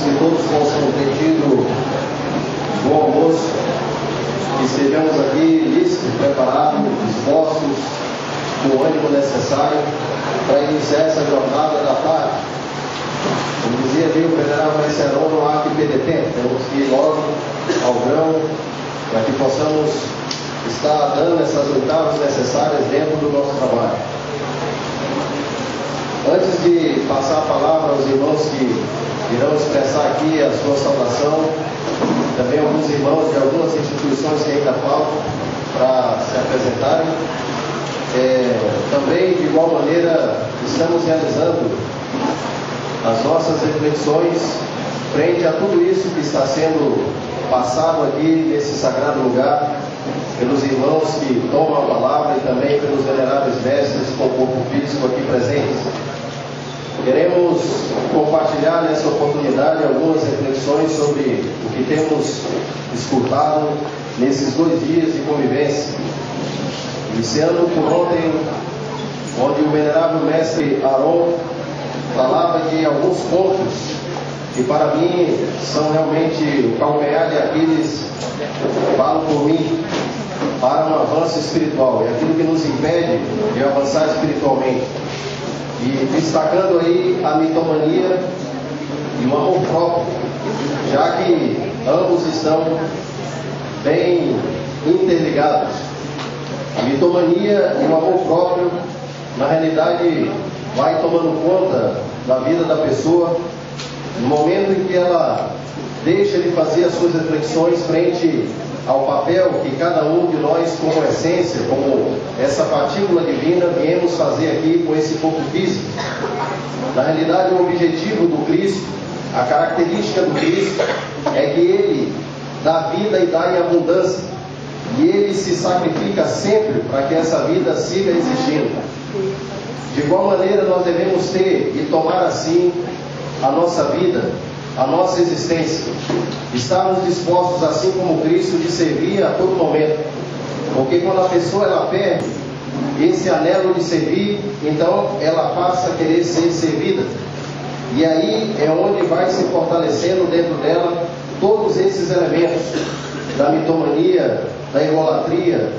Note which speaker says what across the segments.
Speaker 1: que todos possam ter tido bom almoço, que estejamos aqui lícitos, preparados, dispostos, com o ânimo necessário para iniciar essa jornada da tarde. Como dizia ali o venerável Mestre Aron, não há que perder tempo, temos que ir logo ao grão para que possamos estar dando essas oitavas necessárias dentro do nosso trabalho. Antes de passar a palavra aos irmãos que irão expressar aqui a sua saudação, também alguns irmãos de algumas instituições que ainda faltam para se apresentarem, também de igual maneira estamos realizando as nossas reflexões frente a tudo isso que está sendo passado aqui nesse sagrado lugar pelos irmãos que tomam a palavra e também pelos veneráveis mestres com o corpo físico aqui presentes. Queremos compartilhar nessa oportunidade algumas reflexões sobre o que temos escutado nesses 2 dias de convivência. Iniciando por ontem, onde o venerável mestre Aron falava de alguns pontos que para mim são realmente o calcanhar de Aquiles, falo por mim, para um avanço espiritual, é aquilo que nos impede de avançar espiritualmente. E destacando aí a mitomania e o amor próprio, já que ambos estão bem interligados. A mitomania e o amor próprio, na realidade, vai tomando conta da vida da pessoa no momento em que ela deixa de fazer as suas reflexões frente ao papel que cada um de nós, como essência, como essa partícula divina, viemos fazer aqui com esse corpo físico. Na realidade, o objetivo do Cristo, a característica do Cristo, é que Ele dá vida e dá em abundância. E Ele se sacrifica sempre para que essa vida siga existindo. De igual maneira, nós devemos ter e tomar assim a nossa vida, a nossa existência. Estarmos dispostos, assim como Cristo, de servir a todo momento. Porque quando a pessoa ela perde esse anelo de servir, então ela passa a querer ser servida. E aí é onde vai se fortalecendo dentro dela todos esses elementos da mitomania, da idolatria,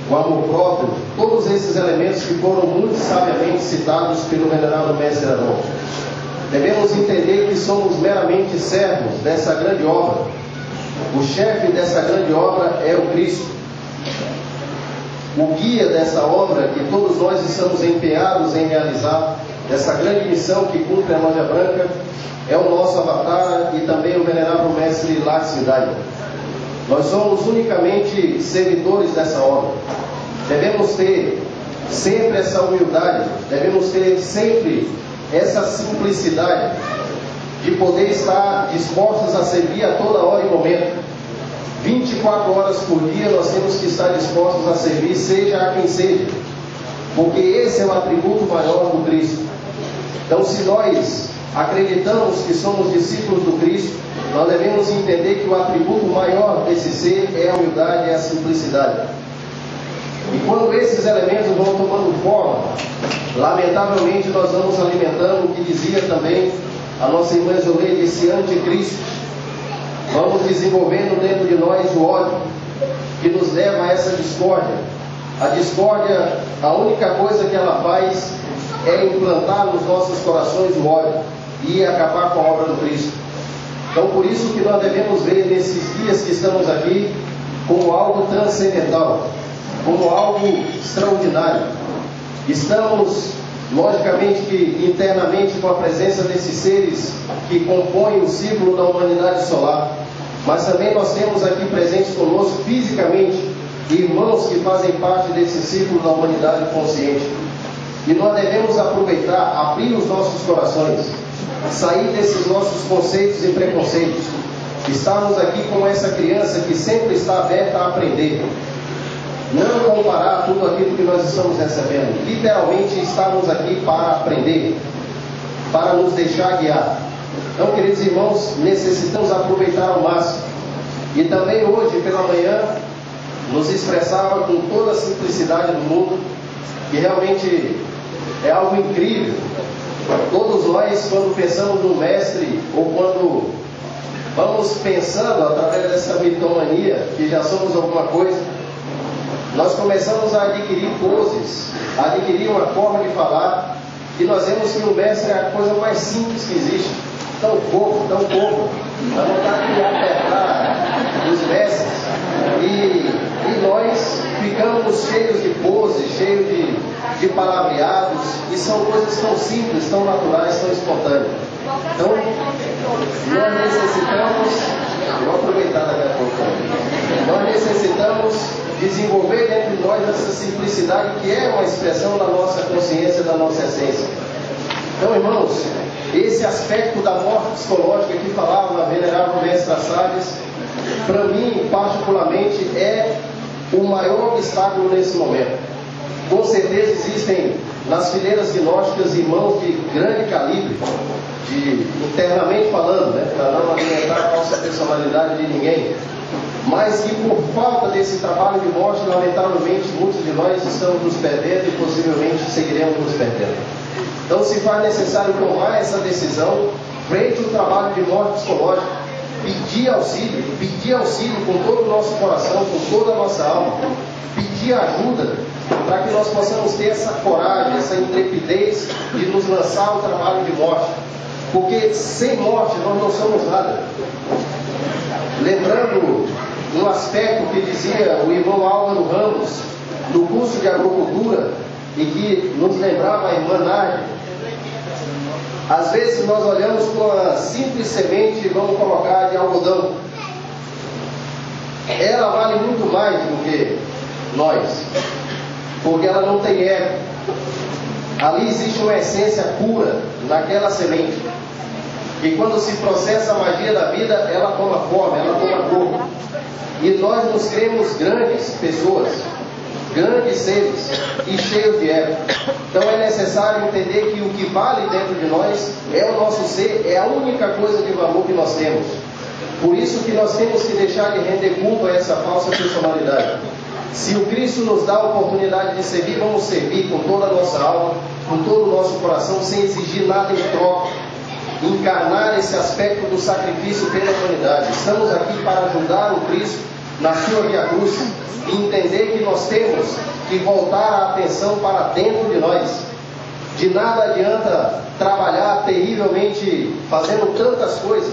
Speaker 1: o amor próprio, todos esses elementos que foram muito sabiamente citados pelo venerável Mestre Aron. Devemos entender que somos meramente servos dessa grande obra. O chefe dessa grande obra é o Cristo. O guia dessa obra que todos nós estamos empenhados em realizar, dessa grande missão que cumpre a Loja Branca, é o nosso avatar e também o venerável Mestre Laxidai. Nós somos unicamente servidores dessa obra. Devemos ter sempre essa humildade, devemos ter sempre essa simplicidade de poder estar dispostos a servir a toda hora e momento. 24 horas por dia nós temos que estar dispostos a servir, seja a quem seja, porque esse é o atributo maior do Cristo. Então, se nós acreditamos que somos discípulos do Cristo, nós devemos entender que o atributo maior desse ser é a humildade e a simplicidade. E quando esses elementos vão tomando forma, lamentavelmente nós vamos alimentando o que dizia também a nossa irmã Zoleide, esse anticristo. Vamos desenvolvendo dentro de nós o ódio, que nos leva a essa discórdia. A discórdia, a única coisa que ela faz é implantar nos nossos corações o ódio e acabar com a obra do Cristo. Então, por isso que nós devemos ver nesses dias que estamos aqui como algo transcendental, como algo extraordinário. Estamos, logicamente, que internamente com a presença desses seres que compõem o círculo da humanidade solar, mas também nós temos aqui presentes conosco fisicamente irmãos que fazem parte desse círculo da humanidade consciente. E nós devemos aproveitar, abrir os nossos corações, sair desses nossos conceitos e preconceitos, estarmos aqui como essa criança que sempre está aberta a aprender. Não comparar tudo aquilo que nós estamos recebendo. Literalmente estamos aqui para aprender, para nos deixar guiar. Então, queridos irmãos, necessitamos aproveitar ao máximo. E também hoje, pela manhã, nos expressava com toda a simplicidade do mundo, que realmente é algo incrível Todos nós, quando pensamos no mestre, ou quando vamos pensando através dessa mitomania, que já somos alguma coisa, nós começamos a adquirir poses, a adquirir uma forma de falar, e nós vemos que o mestre é a coisa mais simples que existe. Tão pouco, dá vontade de apertar os mestres, e nós ficamos cheios de poses, cheios de palavreados, e são coisas tão simples, tão naturais, tão espontâneas. Então, nós necessitamos, vou aproveitar daqui a pouco, nós necessitamos desenvolver dentro de nós essa simplicidade que é uma expressão da nossa consciência, da nossa essência. Então, irmãos, esse aspecto da morte psicológica que falava a venerável mestra Salles, para mim, particularmente, é o maior obstáculo nesse momento. Com certeza existem nas fileiras gnósticas irmãos de grande calibre, internamente falando, né, para não alimentar a falsa personalidade de ninguém, mas que por falta desse trabalho de morte, lamentavelmente, muitos de nós estamos nos perdendo e possivelmente seguiremos nos perdendo. Então se faz necessário tomar essa decisão frente ao trabalho de morte psicológica, pedir auxílio com todo o nosso coração, com toda a nossa alma, pedir ajuda para que nós possamos ter essa coragem, essa intrepidez de nos lançar ao trabalho de morte, porque sem morte nós não somos nada. Lembrando um aspecto que dizia o irmão Álvaro Ramos no curso de agricultura e que nos lembrava a irmã Nádia, às vezes nós olhamos com a simples semente, vamos colocar de algodão, ela vale muito mais do que nós, porque ela não tem ego. Ali existe uma essência pura naquela semente, e quando se processa a magia da vida, ela toma forma, ela toma corpo, e nós nos cremos grandes pessoas, grandes seres e cheios de ego. Então é necessário entender que o que vale dentro de nós é o nosso ser, é a única coisa de valor que nós temos. Por isso que nós temos que deixar de render culto a essa falsa personalidade. Se o Cristo nos dá a oportunidade de servir, vamos servir com toda a nossa alma, com todo o nosso coração, sem exigir nada em troca. Encarnar esse aspecto do sacrifício pela humanidade. Estamos aqui para ajudar o Cristo na sua via cruz e entender que nós temos que voltar a atenção para dentro de nós. De nada adianta trabalhar terrivelmente, fazendo tantas coisas,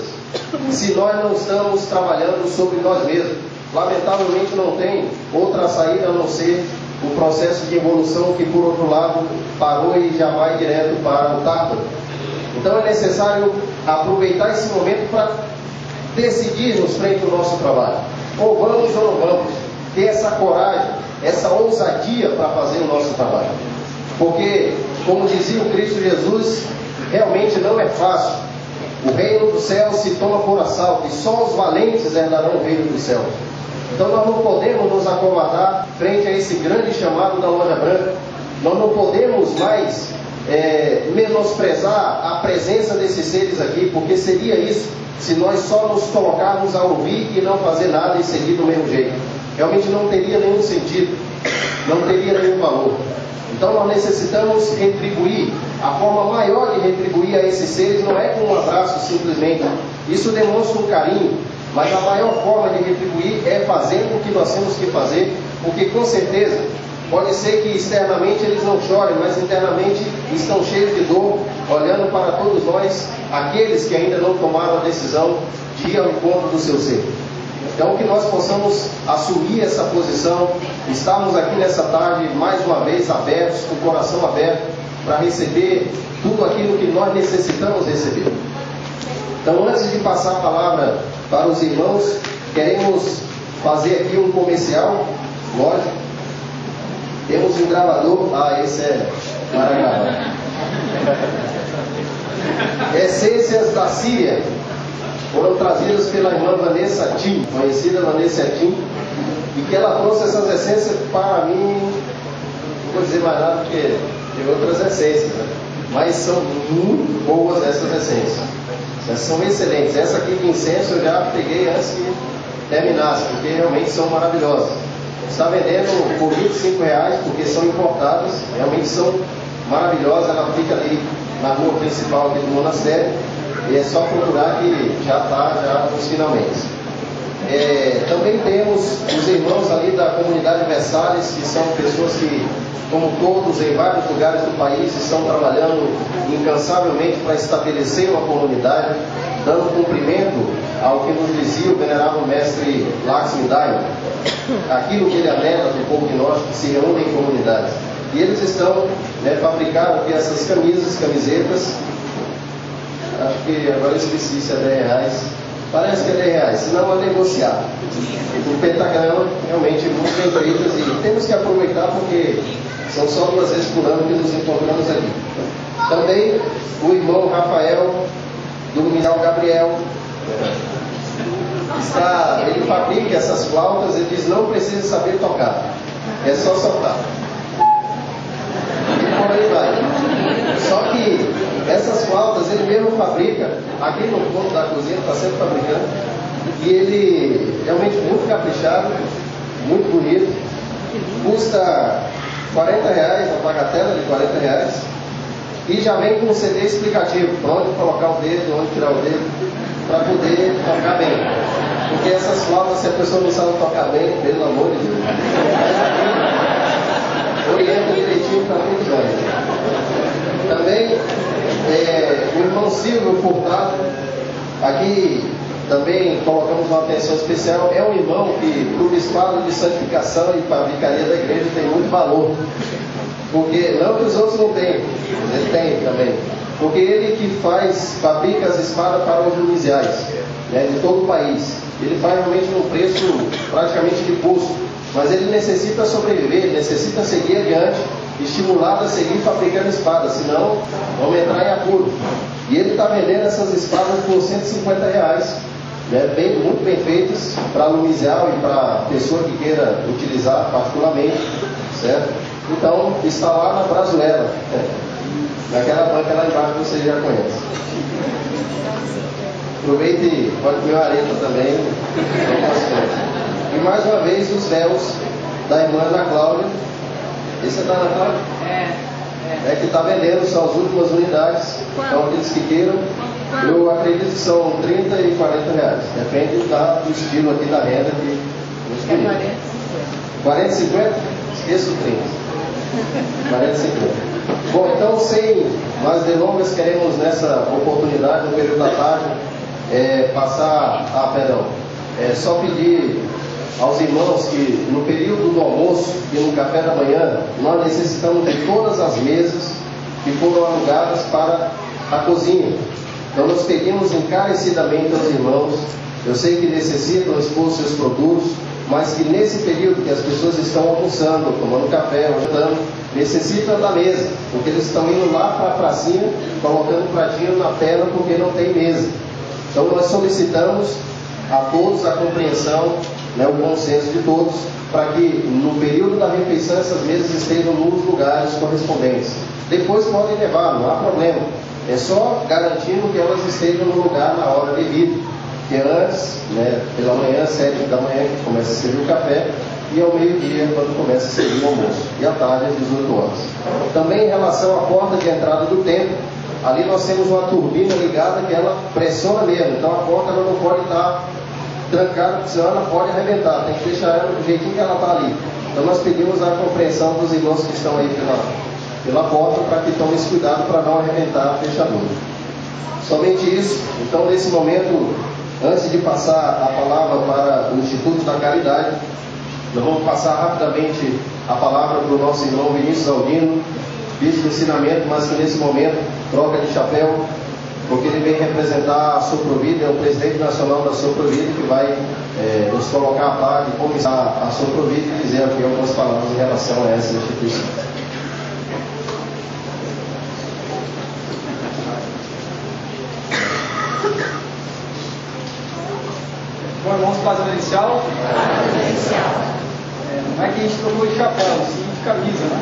Speaker 1: se nós não estamos trabalhando sobre nós mesmos. Lamentavelmente não tem outra saída a não ser o processo de evolução que, por outro lado, parou e já vai direto para o Tártaro. Então é necessário aproveitar esse momento para decidirmos frente ao nosso trabalho. Ou vamos ou não vamos. Ter essa coragem, essa ousadia para fazer o nosso trabalho. Porque, como dizia o Cristo Jesus, realmente não é fácil. O reino do céu se toma por assalto, e só os valentes herdarão o reino do céu. Então nós não podemos nos acovardar frente a esse grande chamado da loja branca. Nós não podemos mais menosprezar a presença desses seres aqui, porque seria isso se nós só nos colocarmos a ouvir e não fazer nada e seguir do mesmo jeito. Realmente não teria nenhum sentido, não teria nenhum valor. Então nós necessitamos retribuir. A forma maior de retribuir a esses seres não é com um abraço simplesmente, isso demonstra um carinho, mas a maior forma de retribuir é fazendo o que nós temos que fazer, porque com certeza pode ser que externamente eles não chorem, mas internamente estão cheios de dor, olhando para todos nós, aqueles que ainda não tomaram a decisão de ir ao encontro do seu ser. Então que nós possamos assumir essa posição, estarmos aqui nessa tarde mais uma vez abertos, com o coração aberto, para receber tudo aquilo que nós necessitamos receber. Então, antes de passar a palavra para os irmãos, queremos fazer aqui um comercial, lógico. Temos um gravador, esse é Maracabá. Essências da Síria foram trazidas pela irmã Vanessa Tim, conhecida Vanessa Tim, e que ela trouxe essas essências para mim, não vou dizer mais nada porque tem outras essências, né? Mas são muito boas essas essências. Essas são excelentes. Essa aqui de incenso eu já peguei antes que terminasse, porque realmente são maravilhosas. Está vendendo por R$25, porque são importadas, realmente são maravilhosas. Ela fica ali na rua principal aqui do monastério, e é só procurar que já está já nos finalmente. Também temos os irmãos ali da comunidade Versalhes, que são pessoas que, como todos, em vários lugares do país, estão trabalhando incansavelmente para estabelecer uma comunidade, dando cumprimento ao que nos dizia o venerável mestre Lakshmi Daima, aquilo que ele anela do povo gnóstico que se reúne em comunidades. E eles estão, fabricaram aqui essas camisetas, acho que agora eu esqueci se é R$10, parece que é R$10, senão é negociar. O pentagrama realmente muito bem feitas e temos que aproveitar porque são só 2 vezes por ano que nos encontramos ali. Também o irmão Rafael, do Luminal Gabriel, ele fabrica essas flautas, ele diz, não precisa saber tocar, é só soprar. E por aí vai. Só que essas flautas ele mesmo fabrica, aqui no fundo da cozinha, está sempre fabricando, e ele realmente muito caprichado, muito bonito, custa R$40, a bagatela de R$40, e já vem com um CD explicativo, para onde colocar o dedo, onde tirar o dedo, para poder tocar bem. Porque essas flautas, se a pessoa não sabe tocar bem, pelo amor de Deus, orienta direitinho para muito bem. Também o irmão Silvio Furtado, aqui também colocamos uma atenção especial, é um irmão que, para o bispado de santificação e para a vicaria da igreja, tem muito valor. Porque, não que os outros não tenham, ele tem também. Porque ele que fabrica as espadas para os judiciais, de todo o país. Ele faz realmente num preço praticamente de custo. Mas ele necessita sobreviver, ele necessita seguir adiante, estimulado a seguir fabricando espadas, senão vamos entrar em apuro. E ele está vendendo essas espadas por R$150, muito bem feitas, para alumizial e para pessoa que queira utilizar particularmente, certo? Então, está lá na Brazuela, naquela banca lá embaixo que você já conhece. Aproveite e pode comer uma areta também, e mais uma vez os véus da irmã Ana Cláudia. Esse é da Ana Cláudia? É que está vendendo, são as últimas unidades. Então aqueles que queiram, eu acredito que são R$30 e R$40. Depende do estilo aqui da renda que eu escolhi. 40 e 50? Esqueça o 30. 40 e 50. Bom, então sem mais delongas, queremos nessa oportunidade, no período da tarde, só pedir aos irmãos que no período do almoço e no café da manhã, nós necessitamos de todas as mesas que foram alugadas para a cozinha. Então nós pedimos encarecidamente aos irmãos, eu sei que necessitam expor seus produtos, mas que nesse período que as pessoas estão almoçando, tomando café, ou jantando, necessitam da mesa, porque eles estão indo lá para a pracinha, colocando o pratinho na tela porque não tem mesa. Então nós solicitamos a todos a compreensão, o bom senso de todos, para que no período da refeição essas mesas estejam nos lugares correspondentes. Depois podem levar, não há problema. É só garantindo que elas estejam no lugar na hora devida. Que antes, pela manhã, 7 da manhã, que começa a servir o café, e ao meio-dia, quando começa a servir o almoço. E à tarde, às 18 horas. Também em relação à porta de entrada do templo, ali nós temos uma turbina ligada que ela pressiona mesmo. Então a porta ela não pode estar trancada, porque senão ela pode arrebentar. Tem que deixar ela do jeitinho que ela está ali. Então nós pedimos a compreensão dos irmãos que estão aí pela porta, para que tomem esse cuidado para não arrebentar a fechadura. Somente isso. Então nesse momento, antes de passar a palavra para o Instituto da Caridade, nós vamos passar rapidamente a palavra para o nosso irmão Vinícius Aldino, bispo de ensinamento, mas que nesse momento troca de chapéu, porque ele vem representar a Soprovida, é o presidente nacional da Soprovida, que vai nos colocar a par de como está a Soprovida e dizer aqui algumas palavras em relação a essa instituição.
Speaker 2: Bom, irmãos, paz inicial. Não é que a gente trocou de chapéu, sim de camisa, né?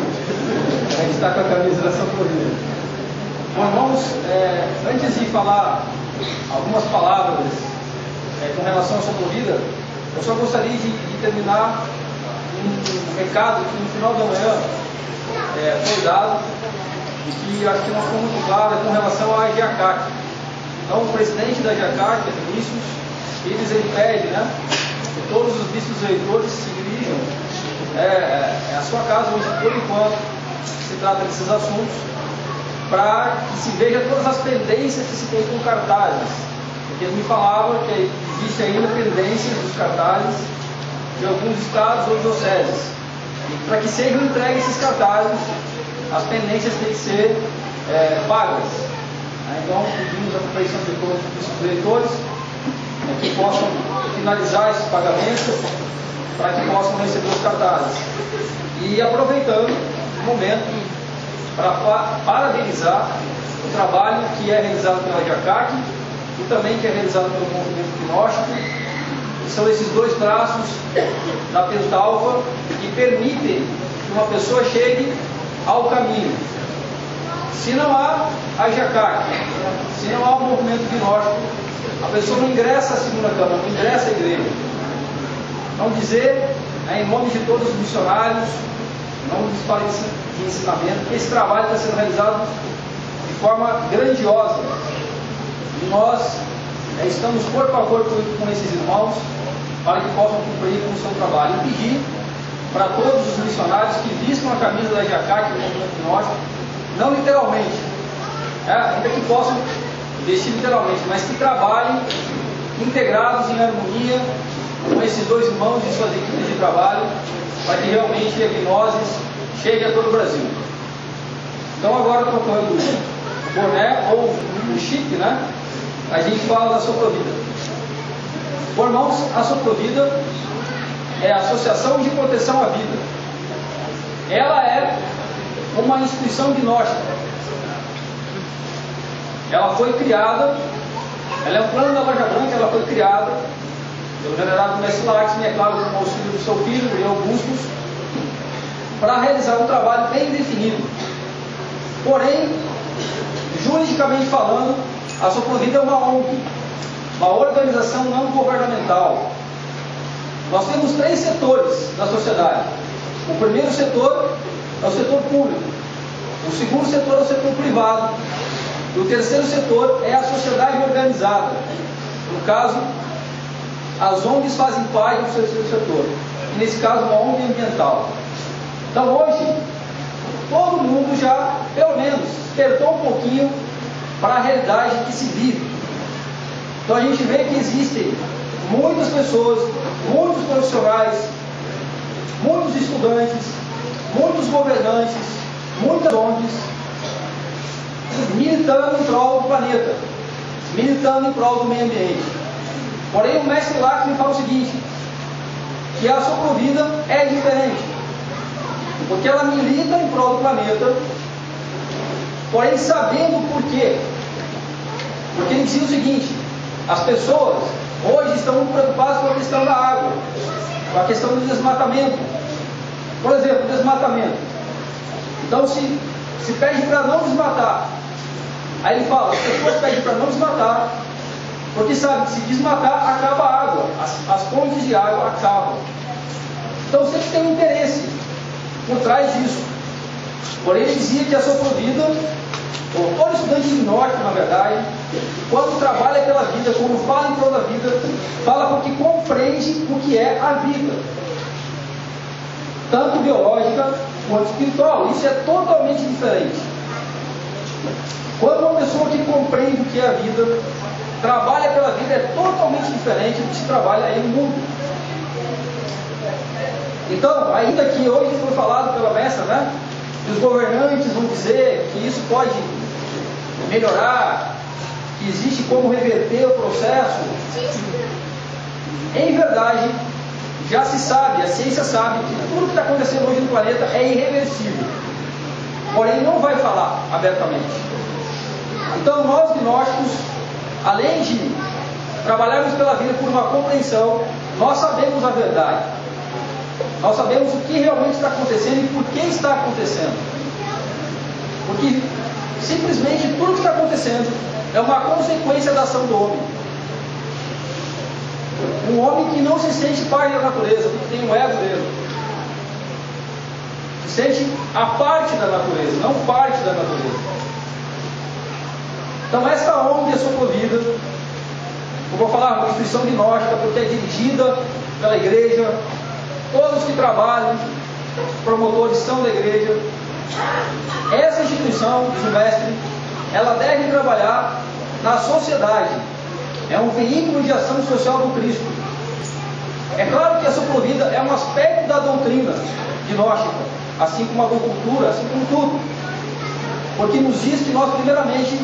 Speaker 2: A gente está com a camisa da Soprovida. Bom, irmãos, antes de falar algumas palavras com relação à Soprovida, eu só gostaria de terminar um recado que no final da manhã foi dado e que acho que não ficou muito claro com relação à GEACAC. Então, o presidente da GEACAC, Vinícius, ele pede, né, que todos os bispo-eleitores se dirijam à sua casa hoje, por enquanto, se trata desses assuntos, para que se veja todas as pendências que se tem com cartazes. Porque ele me falava que existe ainda pendências dos cartazes de alguns estados ou dioceses. E para que sejam entregues esses cartazes, as pendências têm que ser pagas. Então, pedimos a compreensão de todos os eleitores que possam finalizar esses pagamentos para que possam receber os cartazes. E aproveitando o momento para parabenizar o trabalho que é realizado pela GEACAC e também que é realizado pelo movimento gnóstico, que são esses dois braços da Pentalva que permitem que uma pessoa chegue ao caminho. Se não há a GEACAC, se não há o movimento gnóstico, a pessoa não ingressa à segunda câmara, não ingressa à igreja. Não dizer, em nome de todos os missionários, em nome dos pais de ensinamento, que esse trabalho está sendo realizado de forma grandiosa. E nós estamos corpo a corpo com esses irmãos para que possam cumprir com o seu trabalho. E pedir para todos os missionários que vistam a camisa da GEACAC, do movimento gnóstico, não literalmente, ainda que possam vestir literalmente, mas que trabalhem integrados em harmonia com esses dois irmãos e suas equipes de trabalho, para que realmente a gnose chegue a todo o Brasil. Então, agora tocando o boné ou o chip, né? A gente fala da Soprovida. Bom, irmãos, a Soprovida é a Associação de Proteção à Vida. Ela é uma instituição gnóstica. Ela foi criada, ela é um plano da Loja Branca, ela foi criada pelo venerado Mestre Laxmi, é claro, com o auxílio do seu filho e Augustus, para realizar um trabalho bem definido. Porém, juridicamente falando, a Soprovida é uma ONG, uma organização não governamental. Nós temos 3 setores da sociedade. O primeiro setor é o setor público, o segundo setor é o setor privado, e o terceiro setor é a sociedade organizada. No caso, as ONGs fazem parte do terceiro setor, e nesse caso uma ONG ambiental. Então hoje, todo mundo já, pelo menos, despertou um pouquinho para a realidade que se vive. Então a gente vê que existem muitas pessoas, muitos profissionais, muitos estudantes, muitos governantes, muitas ONGs, militando em prol do planeta, militando em prol do meio ambiente. Porém, o mestre Laxmi fala o seguinte, que a Soprovida é diferente, porque ela milita em prol do planeta, porém sabendo por quê. Porque ele dizia o seguinte, as pessoas hoje estão muito preocupadas com a questão da água, com a questão do desmatamento. Por exemplo, desmatamento. Então, se pede para não desmatar, aí ele fala, as pessoas pedem para não desmatar, porque sabe que se desmatar, acaba a água, as fontes de água acabam. Então sempre tem um interesse por trás disso. Porém, ele dizia que a Soprovida, ou todo estudante gnóstico, na verdade, quando trabalha pela vida, quando fala em prol da vida, fala porque compreende o que é a vida, tanto biológica quanto espiritual. Isso é totalmente diferente. Quando uma pessoa que compreende o que é a vida, trabalha pela vida, é totalmente diferente do que se trabalha aí no mundo. Então, ainda que hoje foi falado pela mestra, né, que os governantes vão dizer que isso pode melhorar, que existe como reverter o processo, em verdade, já se sabe, a ciência sabe que tudo que está acontecendo hoje no planeta é irreversível. Porém, não vai falar abertamente. Então, nós gnósticos, além de trabalharmos pela vida por uma compreensão, nós sabemos a verdade. Nós sabemos o que realmente está acontecendo e por que está acontecendo. Porque simplesmente tudo que está acontecendo é uma consequência da ação do homem. Um homem que não se sente parte da natureza, porque tem um ego dele. sente a parte da natureza, não parte da natureza. Então esta ONG é Soprovida, eu vou falar uma instituição gnóstica, porque é dirigida pela igreja, todos os que trabalham, promotores são da igreja. Essa instituição, diz o mestre, ela deve trabalhar na sociedade, é um veículo de ação social do Cristo. É claro que a Soprovida é um aspecto da doutrina gnóstica, assim como a agricultura, assim como tudo, porque nos diz que nós primeiramente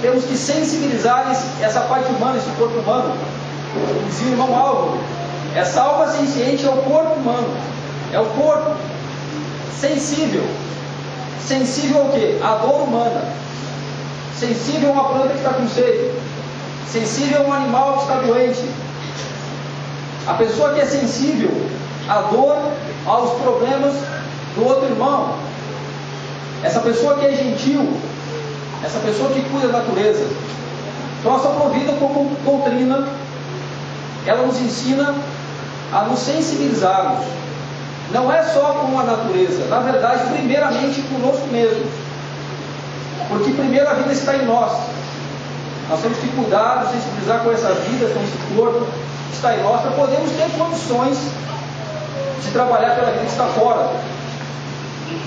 Speaker 2: temos que sensibilizar essa parte humana, esse corpo humano. Dizia o irmão Álvaro, essa alma senciente é o corpo humano, é o corpo sensível. Sensível ao quê? À dor humana. Sensível a uma planta que está com sede. Sensível a um animal que está doente. A pessoa que é sensível à dor, aos problemas do outro irmão. Essa pessoa que é gentil. Essa pessoa que cuida da natureza. Então a Soprovida como doutrina, ela nos ensina a nos sensibilizarmos. Não é só com a natureza, na verdade, primeiramente conosco mesmo. Porque primeiro a vida está em nós. Nós temos que cuidar, nos sensibilizar com essa vida, com esse corpo que está em nós, para podermos ter condições de trabalhar pela vida que está fora.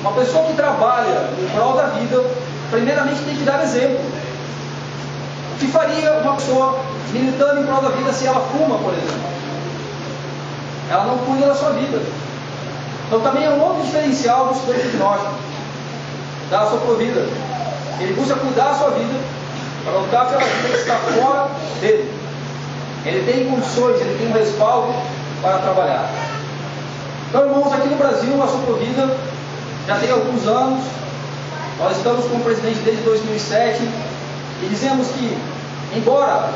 Speaker 2: Uma pessoa que trabalha em prol da vida, primeiramente tem que dar exemplo. O que faria uma pessoa militando em prol da vida se ela fuma, por exemplo? Ela não cuida da sua vida. Então também é um outro diferencial do estudante gnóstico, da Soprovida. Ele busca cuidar da sua vida, para lutar pela vida que está fora dele. Ele tem condições, ele tem um respaldo para trabalhar. Então, irmãos, aqui no Brasil, a Soprovida já tem alguns anos. Nós estamos com o presidente desde 2007 e dizemos que, embora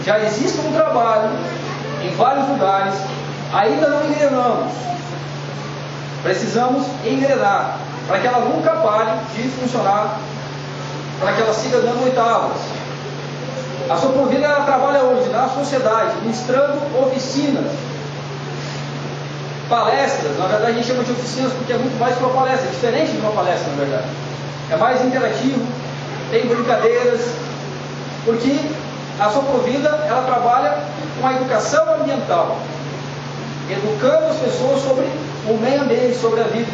Speaker 2: já exista um trabalho em vários lugares, ainda não engrenamos. Precisamos engrenar para que ela nunca pare de funcionar, para que ela siga dando oitavas. A Soprovida, ela trabalha hoje na sociedade, ministrando oficinas, palestras. Na verdade a gente chama de oficinas porque é muito mais que uma palestra, é diferente de uma palestra, na verdade. É mais interativo, tem brincadeiras, porque a Soprovida, ela trabalha com a educação ambiental, educando as pessoas sobre o meio ambiente, sobre a vida.